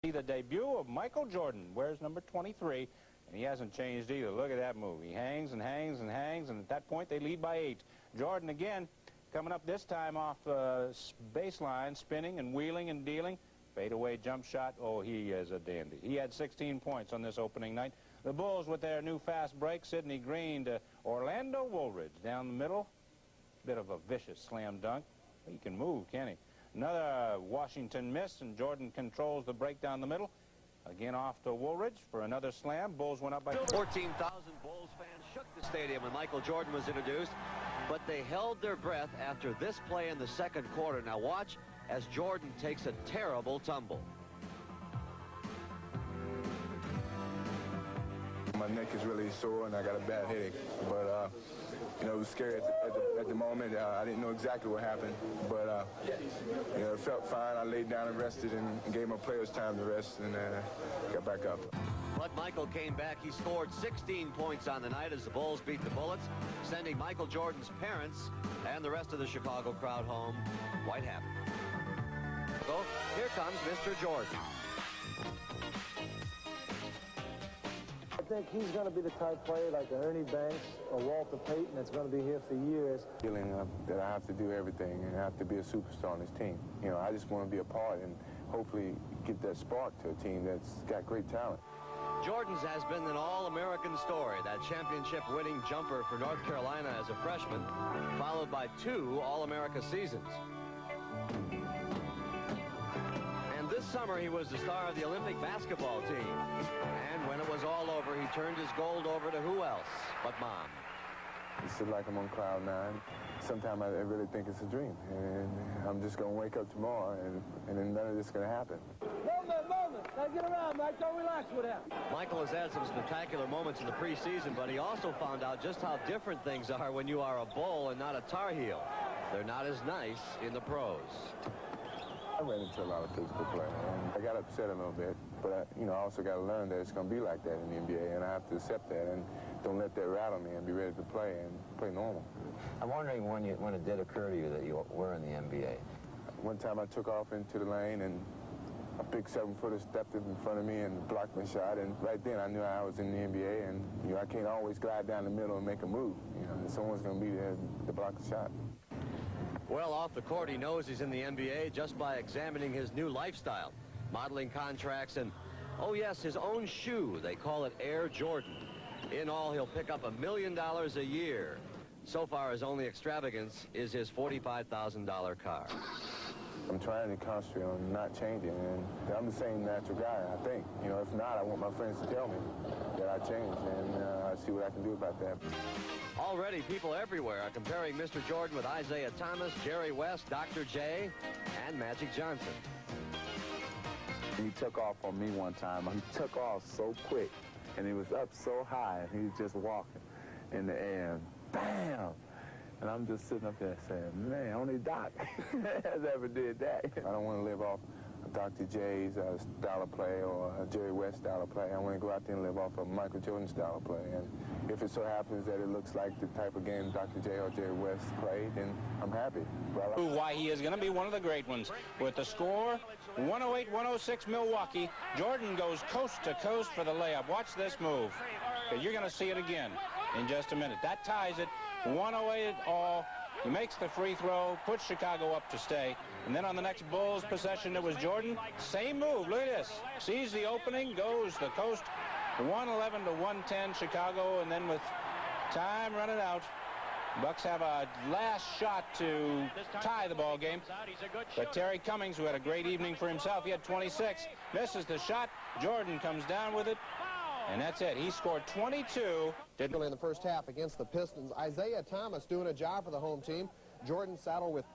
See the debut of Michael Jordan, wears number 23, and he hasn't changed either. Look at that move. He hangs and hangs and hangs, and at that point they lead by 8. Jordan again coming up this time off baseline, spinning and wheeling and dealing. Fadeaway jump shot. Oh, he is a dandy. He had 16 points on this opening night. The Bulls with their new fast break. Sidney Green to Orlando Woolridge down the middle. Bit of a vicious slam dunk. He can move, can he? Another Washington miss, and Jordan controls the break down the middle. Again off to Woolridge for another slam. Bulls went up by 14,000 Bulls fans shook the stadium when Michael Jordan was introduced, but they held their breath after this play in the second quarter. Now watch as Jordan takes a terrible tumble. My neck is really sore and I got a bad headache, but you know, it was scary at the moment. I didn't know exactly what happened, but you know, it felt fine. I laid down and rested and gave my players time to rest, and got back up. But Michael came back. He scored 16 points on the night as the Bulls beat the Bullets, sending Michael Jordan's parents and the rest of the Chicago crowd home quite happy. So here comes Mr. Jordan. I think he's going to be the type player like Ernie Banks or Walter Payton that's going to be here for years. Feeling that I have to do everything and I have to be a superstar on this team. You know, I just want to be a part and hopefully get that spark to a team that's got great talent. Jordan's has been an all-American story, that championship-winning jumper for North Carolina as a freshman, followed by 2 All-America seasons. And this summer, he was the star of the Olympic basketball team. And when it was all over, he turned his gold over to who else but Mom. It's like I'm on cloud 9. Sometimes I really think it's a dream, and I'm just going to wake up tomorrow, and then none of this is going to happen. Moment. Now get around, Mike. Don't relax with him. Michael has had some spectacular moments in the preseason, but he also found out just how different things are when you are a Bull and not a Tar Heel. They're not as nice in the pros. I ran into a lot of physical play, and I got upset a little bit, but you know, I also got to learn that it's going to be like that in the NBA, and I have to accept that and don't let that rattle me and be ready to play and play normal. I'm wondering when it did occur to you that you were in the NBA. One time I took off into the lane, and a big 7-footer stepped up in front of me and blocked my shot, and right then I knew I was in the NBA, and you know, I can't always glide down the middle and make a move. You know, someone's going to be there to block the shot. Well, off the court, he knows he's in the NBA just by examining his new lifestyle, modeling contracts, and, oh yes, his own shoe. They call it Air Jordan. In all, he'll pick up $1 million a year. So far, his only extravagance is his $45,000 car. I'm trying to concentrate on not changing, and I'm the same natural guy, I think. You know, if not, I want my friends to tell me that I changed, and I see what I can do about that. Already, people everywhere are comparing Mr. Jordan with Isaiah Thomas, Jerry West, Dr. J, and Magic Johnson. He took off on me one time. He took off so quick, and he was up so high, and he was just walking in the air, and bam! And I'm just sitting up there saying, man, only Doc has ever did that. I don't want to live off Dr. J's style of play or Jerry West style of play. I want to go out there and live off of Michael Jordan's style of play. And if it so happens that it looks like the type of game Dr. J or Jerry West played, then I'm happy. Why he is going to be one of the great ones. With the score, 108-106 Milwaukee. Jordan goes coast to coast for the layup. Watch this move. You're going to see it again in just a minute. That ties it. 108 all. He makes the free throw, puts Chicago up to stay. And then on the next Bulls possession, it was Jordan. Same move. Look at this. Sees the opening, goes the coast. 111 to 110 Chicago. And then with time running out, Bucks have a last shot to tie the ball game. But Terry Cummings, who had a great evening for himself, he had 26, misses the shot. Jordan comes down with it. And that's it. He scored 22. In the first half against the Pistons, Isaiah Thomas doing a job for the home team. Jordan saddled with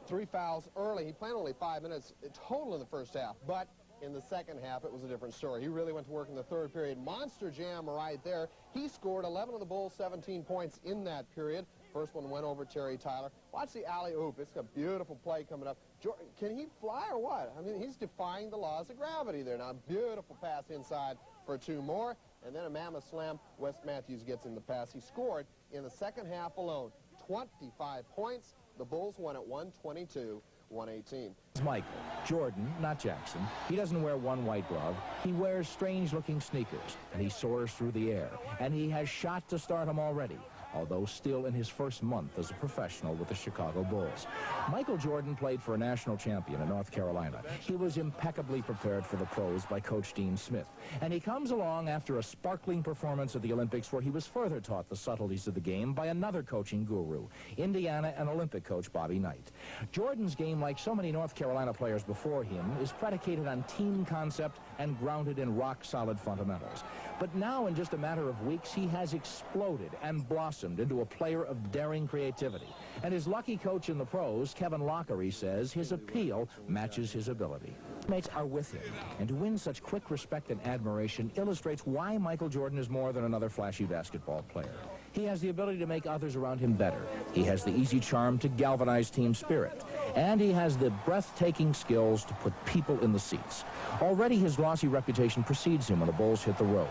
3 fouls early. He played only 5 minutes total in the first half, but in the second half, it was a different story. He really went to work in the third period. Monster jam right there. He scored 11 of the Bulls, 17 points in that period. First one went over Terry Tyler. Watch the alley-oop. It's a beautiful play coming up. Jordan, can he fly or what? I mean, he's defying the laws of gravity there. Now, beautiful pass inside for 2 more. And then a mammoth slam. Wes Matthews gets in the pass. He scored in the second half alone 25 points. The Bulls won at 122. 118. It's Michael. Jordan, not Jackson. He doesn't wear one white glove. He wears strange-looking sneakers, and he soars through the air. And he has shot to stardom already, although still in his first month as a professional with the Chicago Bulls. Michael Jordan played for a national champion in North Carolina. He was impeccably prepared for the pros by Coach Dean Smith. And he comes along after a sparkling performance at the Olympics where he was further taught the subtleties of the game by another coaching guru, Indiana and Olympic coach Bobby Knight. Jordan's game, like so many North Carolina players before him, is predicated on team concept and grounded in rock-solid fundamentals. But now, in just a matter of weeks, he has exploded and blossomed into a player of daring creativity. And his lucky coach in the pros, Kevin Lockery, says his appeal matches his ability. Mates are with him, and to win such quick respect and admiration illustrates why Michael Jordan is more than another flashy basketball player. He has the ability to make others around him better. He has the easy charm to galvanize team spirit. And he has the breathtaking skills to put people in the seats. Already his glossy reputation precedes him when the Bulls hit the road.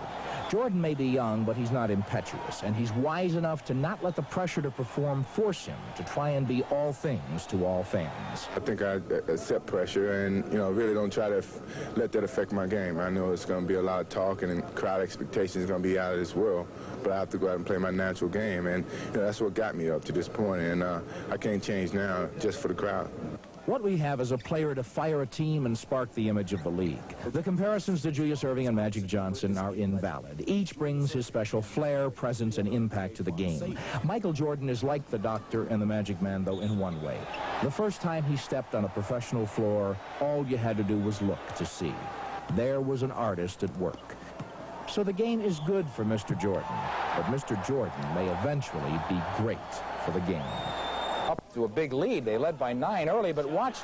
Jordan may be young, but he's not impetuous, and he's wise enough to not let the pressure to perform force him to try and be all things to all fans. I think I accept pressure and, really don't try to let that affect my game. I know it's going to be a lot of talking and crowd expectations going to be out of this world, but I have to go out and play my natural game, and that's what got me up to this point, and I can't change now just for the crowd. What we have is a player to fire a team and spark the image of the league. The comparisons to Julius Erving and Magic Johnson are invalid. Each brings his special flair, presence, and impact to the game. Michael Jordan is like the Doctor and the Magic Man, though, in one way. The first time he stepped on a professional floor, all you had to do was look to see. There was an artist at work. So the game is good for Mr. Jordan, but Mr. Jordan may eventually be great for the game. Up to a big lead. They led by 9 early, but watch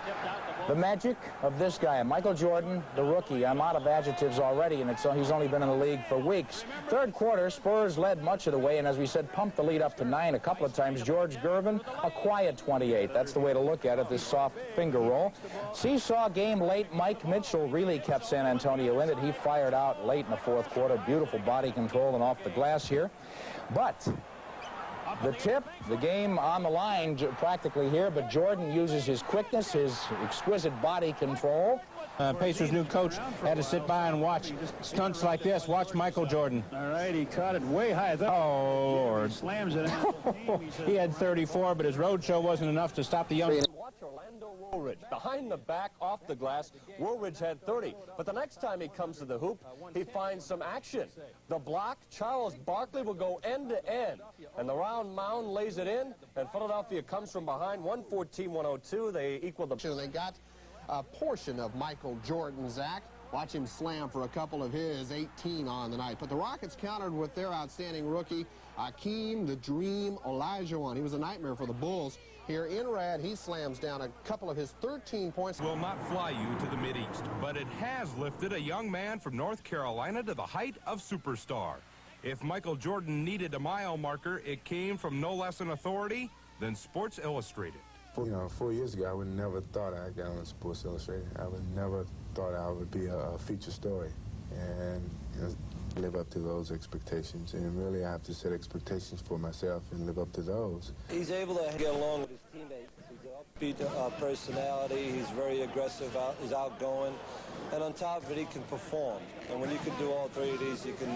the magic of this guy, Michael Jordan, the rookie. I'm out of adjectives already, and he's only been in the league for weeks. Third quarter, Spurs led much of the way, and as we said, pumped the lead up to 9 a couple of times. George Gervin, a quiet 28. That's the way to look at it, this soft finger roll. Seesaw game late. Mike Mitchell really kept San Antonio in it. He fired out late in the fourth quarter. Beautiful body control and off the glass here. But the tip, the game on the line practically here, but Jordan uses his quickness, his exquisite body control. Pacers' new coach had to sit by and watch stunts like this. Watch Michael Jordan. All right, he caught it way high. Oh, Lord. Slams it. He had 34, but his roadshow wasn't enough to stop the young... Watch Orlando Woolridge. Behind the back, off the glass, Woolridge had 30. But the next time he comes to the hoop, he finds some action. The block, Charles Barkley will go end to end. And the round mound lays it in, and Philadelphia comes from behind, 114-102. They equal the... They got a portion of Michael Jordan's act. Watch him slam for a couple of his 18 on the night. But the Rockets countered with their outstanding rookie, Hakeem the Dream Olajuwon. He was a nightmare for the Bulls. Here in red, he slams down a couple of his 13 points. Will not fly you to the Mideast, but it has lifted a young man from North Carolina to the height of superstar. If Michael Jordan needed a mile marker, it came from no less an authority than Sports Illustrated. 4 years ago, I would never thought I'd get on Sports Illustrated. I would never thought I would be a feature story and live up to those expectations. And really, I have to set expectations for myself and live up to those. He's able to get along with his teammates. He's an upbeat personality. He's very aggressive. He's outgoing. And on top of it, he can perform. And when you can do all three of these, you can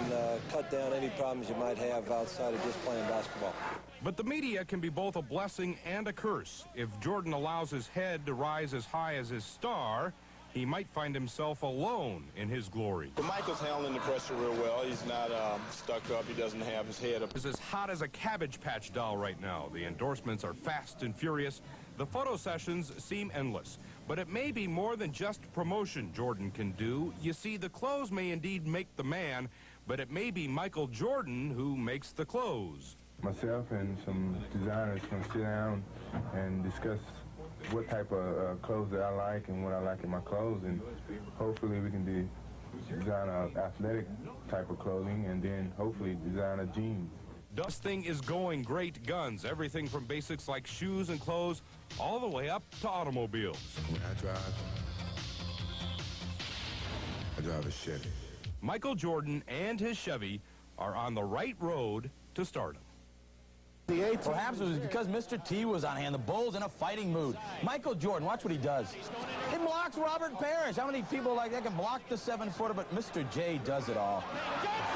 cut down any problems you might have outside of just playing basketball. But the media can be both a blessing and a curse. If Jordan allows his head to rise as high as his star, he might find himself alone in his glory. But Michael's handling the pressure real well. He's not stuck up. He doesn't have his head up. He's as hot as a Cabbage Patch doll right now. The endorsements are fast and furious. The photo sessions seem endless. But it may be more than just promotion Jordan can do. You see, the clothes may indeed make the man, but it may be Michael Jordan who makes the clothes. Myself and some designers can sit down and discuss what type of clothes that I like and what I like in my clothes, and hopefully we can design an athletic type of clothing and then hopefully design a jeans. This thing is going great guns. Everything from basics like shoes and clothes all the way up to automobiles. I drive a Chevy. Michael Jordan and his Chevy are on the right road to stardom. Perhaps it was because Mr. T was on hand. The Bulls in a fighting mood. Michael Jordan, watch what he does. He blocks Robert Parrish. How many people like that can block the 7-footer? But Mr. J does it all.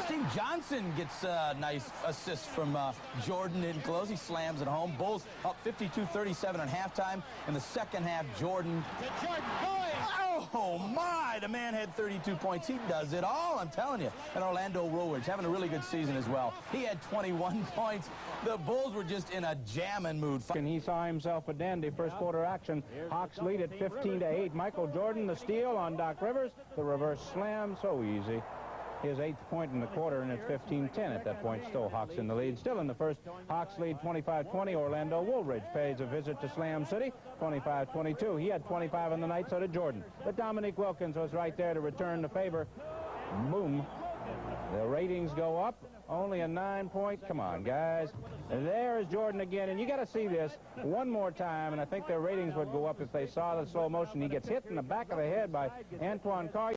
Steve Johnson gets a nice assist from Jordan in close. He slams it home. Bulls up 52-37 at halftime. In the second half, Jordan. Oh, my! The man had 32 points. He does it all, I'm telling you. And Orlando Woolridge having a really good season as well. He had 21 points. The Bulls were just in a jamming mood. And he saw himself a dandy first quarter action. Hawks lead at 15-8. Michael Jordan, the steal on Doc Rivers. The reverse slam, so easy. His 8th point in the quarter, and it's 15-10 at that point. Still Hawks in the lead. Still in the first, Hawks lead 25-20. Orlando Woolridge pays a visit to Slam City, 25-22. He had 25 on the night, so did Jordan. But Dominique Wilkins was right there to return the favor. Boom. The ratings go up. Only a 9-point. Come on, guys. And there is Jordan again. And you got to see this one more time, and I think their ratings would go up if they saw the slow motion. He gets hit in the back of the head by Antoine Carr.